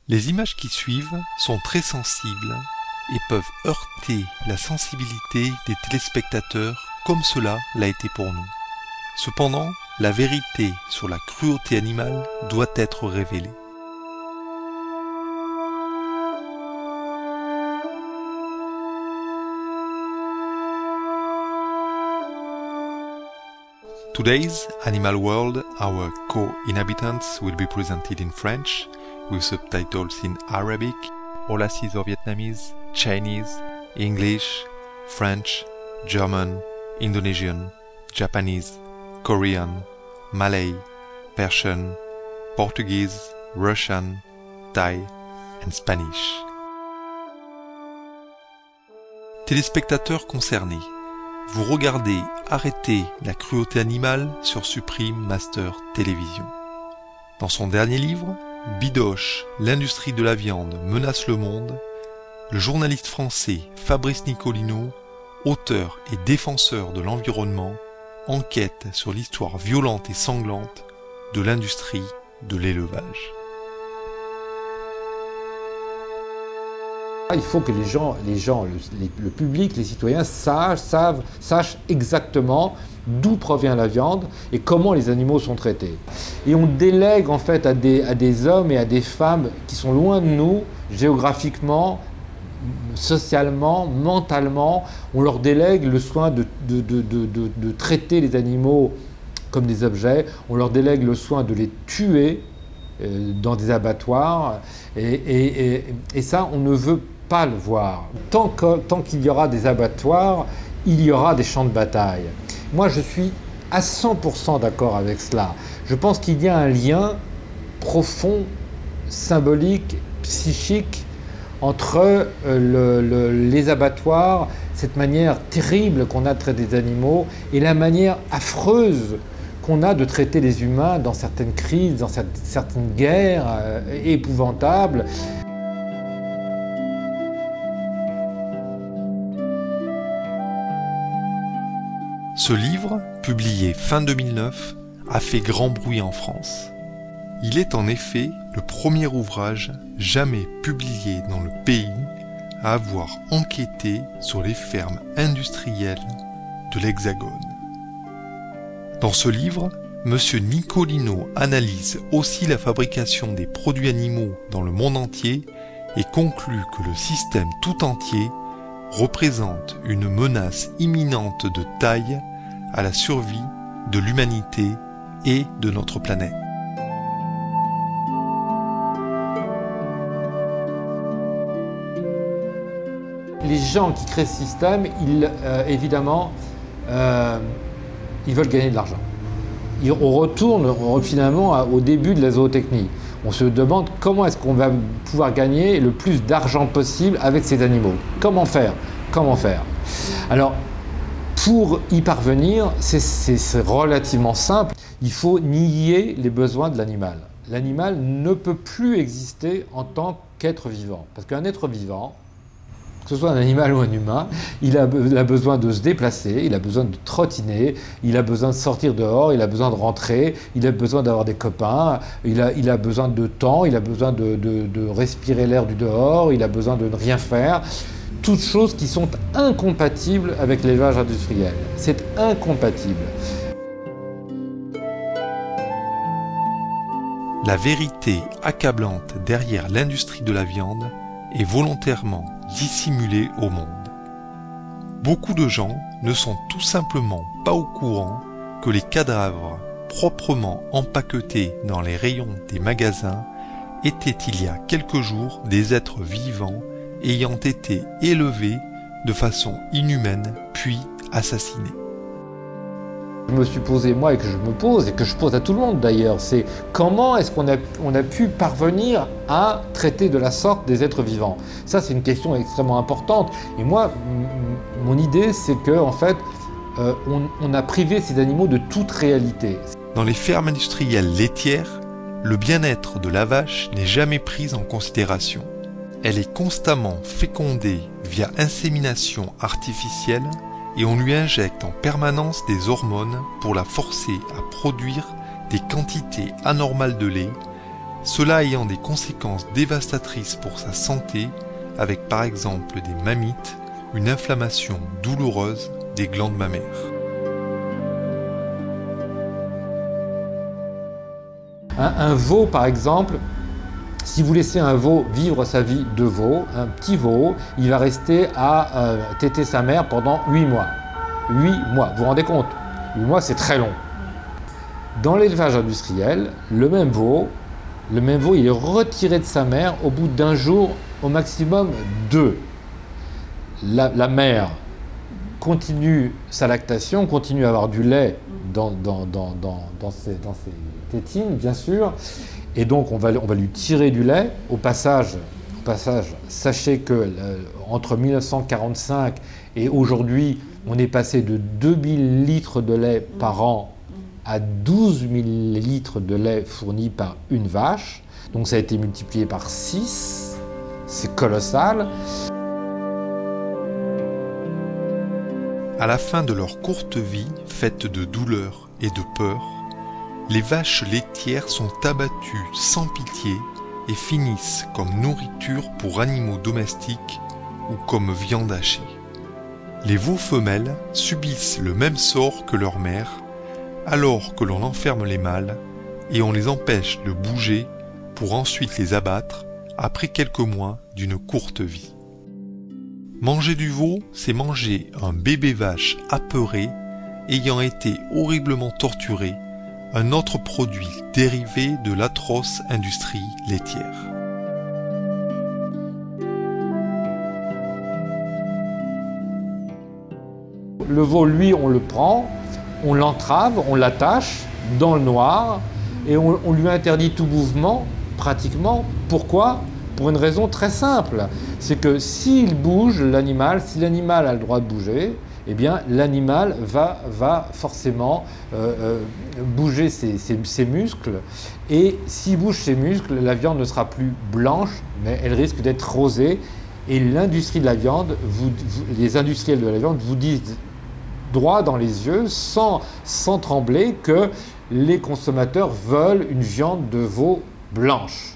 Les images qui suivent sont très sensibles et peuvent heurter la sensibilité des téléspectateurs comme cela l'a été pour nous. Cependant, la vérité sur la cruauté animale doit être révélée. Today's Animal World, our co-inhabitants will be presented in French, with subtitles in Arabic, Aulassis or Vietnamese, Chinese, English, French, German, Indonesian, Japanese, Korean, Malay, Persian, Portuguese, Russian, Thai and Spanish. Téléspectateurs concernés, vous regardez Arrêter la cruauté animale sur Supreme Master Télévision. Dans son dernier livre, Bidoche, l'industrie de la viande menace le monde, le journaliste français Fabrice Nicolino, auteur et défenseur de l'environnement, enquête sur l'histoire violente et sanglante de l'industrie de l'élevage. Il faut que le public, les citoyens sachent exactement d'où provient la viande et comment les animaux sont traités. Et on délègue en fait à des hommes et à des femmes qui sont loin de nous, géographiquement, socialement, mentalement, on leur délègue le soin de traiter les animaux comme des objets, on leur délègue le soin de les tuer dans des abattoirs et ça on ne veut pas le voir. Tant qu'il y aura des abattoirs, il y aura des champs de bataille. Moi, je suis à 100% d'accord avec cela. Je pense qu'il y a un lien profond, symbolique, psychique entre les abattoirs, cette manière terrible qu'on a de traiter des animaux, et la manière affreuse qu'on a de traiter les humains dans certaines crises, dans certaines guerres épouvantables. Ce livre, publié fin 2009, a fait grand bruit en France. Il est en effet le premier ouvrage jamais publié dans le pays à avoir enquêté sur les fermes industrielles de l'Hexagone. Dans ce livre, M. Nicolino analyse aussi la fabrication des produits animaux dans le monde entier et conclut que le système tout entier représente une menace imminente de taille à la survie de l'humanité et de notre planète. Les gens qui créent ce système, évidemment, ils veulent gagner de l'argent. On retourne finalement au début de la zootechnie. On se demande comment est-ce qu'on va pouvoir gagner le plus d'argent possible avec ces animaux. Comment faire? Alors, pour y parvenir, c'est relativement simple. Il faut nier les besoins de l'animal. L'animal ne peut plus exister en tant qu'être vivant. Parce qu'un être vivant, que ce soit un animal ou un humain, il a besoin de se déplacer, il a besoin de trottiner, il a besoin de sortir dehors, il a besoin de rentrer, il a besoin d'avoir des copains, il a besoin de temps, il a besoin de respirer l'air du dehors, il a besoin de ne rien faire. Toutes choses qui sont incompatibles avec l'élevage industriel. C'est incompatible. La vérité accablante derrière l'industrie de la viande est volontairement dissimulée au monde. Beaucoup de gens ne sont tout simplement pas au courant que les cadavres proprement empaquetés dans les rayons des magasins étaient il y a quelques jours des êtres vivants ayant été élevés de façon inhumaine puis assassinés. Je me suis posé, moi, et que je me pose, et que je pose à tout le monde d'ailleurs, c'est comment est-ce qu'on a pu parvenir à traiter de la sorte des êtres vivants? Ça, c'est une question extrêmement importante. Et moi, mon idée, c'est qu'en fait, on a privé ces animaux de toute réalité. Dans les fermes industrielles laitières, le bien-être de la vache n'est jamais pris en considération. Elle est constamment fécondée via insémination artificielle et on lui injecte en permanence des hormones pour la forcer à produire des quantités anormales de lait cela ayant des conséquences dévastatrices pour sa santé, avec par exemple des mammites, une inflammation douloureuse des glandes mammaires. Un veau, par exemple, si vous laissez un veau vivre sa vie de veau, un petit veau, il va rester à téter sa mère pendant 8 mois. 8 mois, vous vous rendez compte? 8 mois, c'est très long. Dans l'élevage industriel, le même veau, il est retiré de sa mère au bout d'un jour, au maximum 2. La mère continue sa lactation, continue à avoir du lait dans ses tétines, bien sûr, et donc on va lui tirer du lait. Au passage, sachez que entre 1945 et aujourd'hui, on est passé de 2000 litres de lait par an à 12 000 litres de lait fournis par une vache. Donc ça a été multiplié par 6, c'est colossal. À la fin de leur courte vie, faite de douleur et de peur, les vaches laitières sont abattues sans pitié et finissent comme nourriture pour animaux domestiques ou comme viande hachée. Les veaux femelles subissent le même sort que leur mère, alors que l'on enferme les mâles et on les empêche de bouger pour ensuite les abattre après quelques mois d'une courte vie. Manger du veau, c'est manger un bébé vache apeuré ayant été horriblement torturé, un autre produit dérivé de l'atroce industrie laitière. Le veau, lui, on le prend, on l'entrave, on l'attache dans le noir et on lui interdit tout mouvement, pratiquement. Pourquoi? Pour une raison très simple, c'est que s'il bouge, l'animal, si l'animal a le droit de bouger, eh bien l'animal va forcément bouger ses muscles, et s'il bouge ses muscles, la viande ne sera plus blanche, mais elle risque d'être rosée, et l'industrie de la viande, les industriels de la viande vous disent droit dans les yeux, sans trembler, que les consommateurs veulent une viande de veau blanche.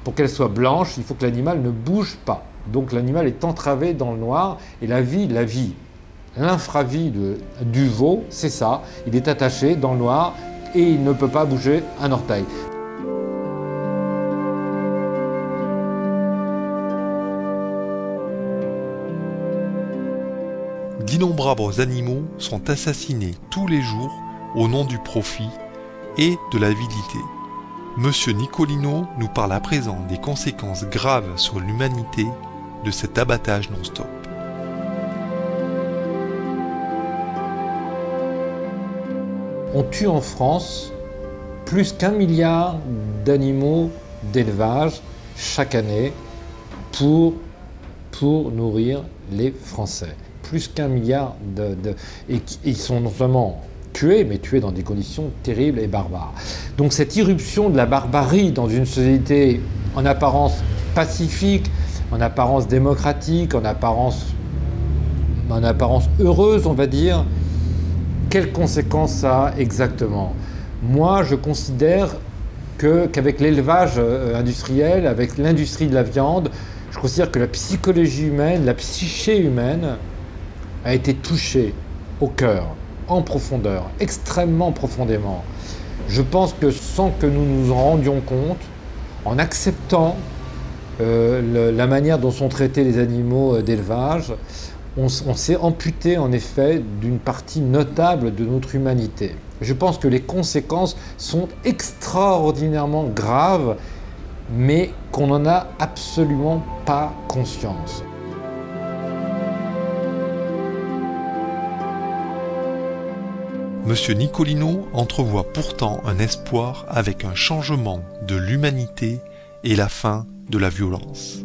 Pour qu'elle soit blanche, il faut que l'animal ne bouge pas. Donc l'animal est entravé dans le noir, et l'infravie du veau, c'est ça. Il est attaché dans le noir et il ne peut pas bouger un orteil. D'innombrables animaux sont assassinés tous les jours au nom du profit et de l'avidité. Monsieur Nicolino nous parle à présent des conséquences graves sur l'humanité de cet abattage non-stop. On tue en France plus d'1 milliard d'animaux d'élevage chaque année pour nourrir les Français. Plus d'1 milliard et ils sont non seulement tués, mais tués dans des conditions terribles et barbares. Donc cette irruption de la barbarie dans une société en apparence pacifique, en apparence démocratique, en apparence heureuse, on va dire, quelles conséquences ça a exactement? Moi, je considère qu'avec l'élevage industriel, avec l'industrie de la viande, je considère que la psychologie humaine, la psyché humaine a été touchée au cœur, en profondeur, extrêmement profondément. Je pense que sans que nous nous en rendions compte, en acceptant la manière dont sont traités les animaux d'élevage, on s'est amputé en effet d'une partie notable de notre humanité. Je pense que les conséquences sont extraordinairement graves, mais qu'on n'en a absolument pas conscience. Monsieur Nicolino entrevoit pourtant un espoir avec un changement de l'humanité et la fin de la violence.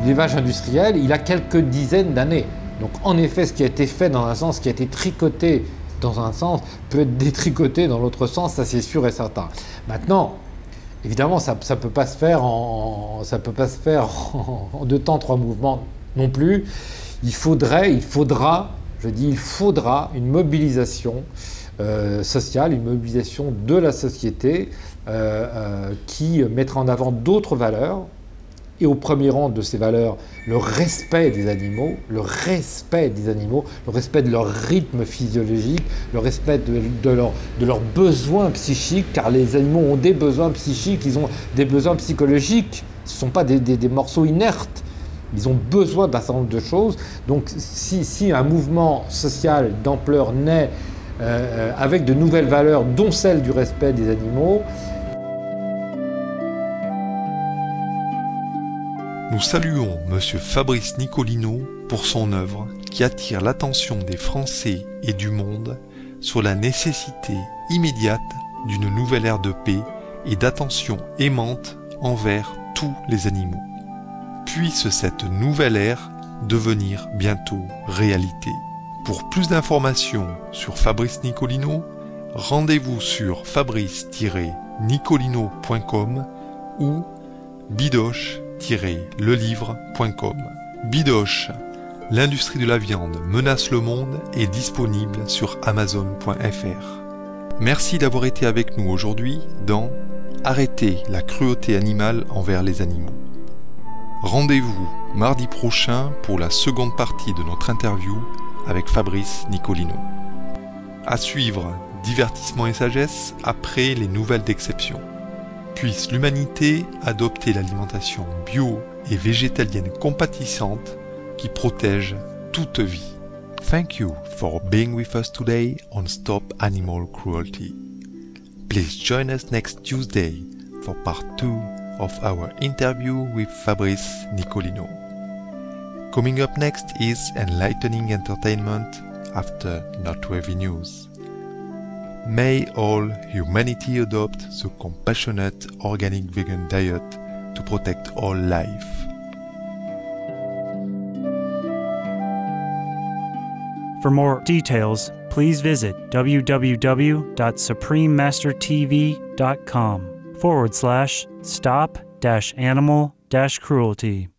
L'élevage industriel, il a quelques dizaines d'années. Donc en effet, ce qui a été fait dans un sens, ce qui a été tricoté dans un sens, peut être détricoté dans l'autre sens, ça c'est sûr et certain. Maintenant, évidemment, ça ne peut pas se faire en 2 temps, 3 mouvements non plus. Il faudra une mobilisation sociale, une mobilisation de la société qui mettra en avant d'autres valeurs, et au premier rang de ces valeurs, le respect des animaux, le respect de leur rythme physiologique, le respect de leurs besoins psychiques, car les animaux ont des besoins psychiques, ils ont des besoins psychologiques, ce ne sont pas des morceaux inertes, ils ont besoin d'un certain nombre de choses. Donc si un mouvement social d'ampleur naît avec de nouvelles valeurs, dont celle du respect des animaux, nous saluons M. Fabrice Nicolino pour son œuvre qui attire l'attention des Français et du monde sur la nécessité immédiate d'une nouvelle ère de paix et d'attention aimante envers tous les animaux. Puisse cette nouvelle ère devenir bientôt réalité. Pour plus d'informations sur Fabrice Nicolino, rendez-vous sur fabrice-nicolino.com ou bidoche-lelivre.com. Bidoche, l'industrie de la viande menace le monde est disponible sur amazon.fr. Merci d'avoir été avec nous aujourd'hui dans Arrêtez la cruauté animale envers les animaux. Rendez-vous mardi prochain pour la seconde partie de notre interview avec Fabrice Nicolino. À suivre, divertissement et sagesse après les nouvelles d'exception. Puisse l'humanité adopter l'alimentation bio et végétalienne compatissante qui protège toute vie. Thank you for being with us today on Stop Animal Cruelty. Please join us next Tuesday for part 2 of our interview with Fabrice Nicolino. Coming up next is enlightening entertainment after noteworthy news. May all humanity adopt the compassionate organic vegan diet to protect all life. For more details, please visit www.suprememastertv.com/stop-animal-cruelty.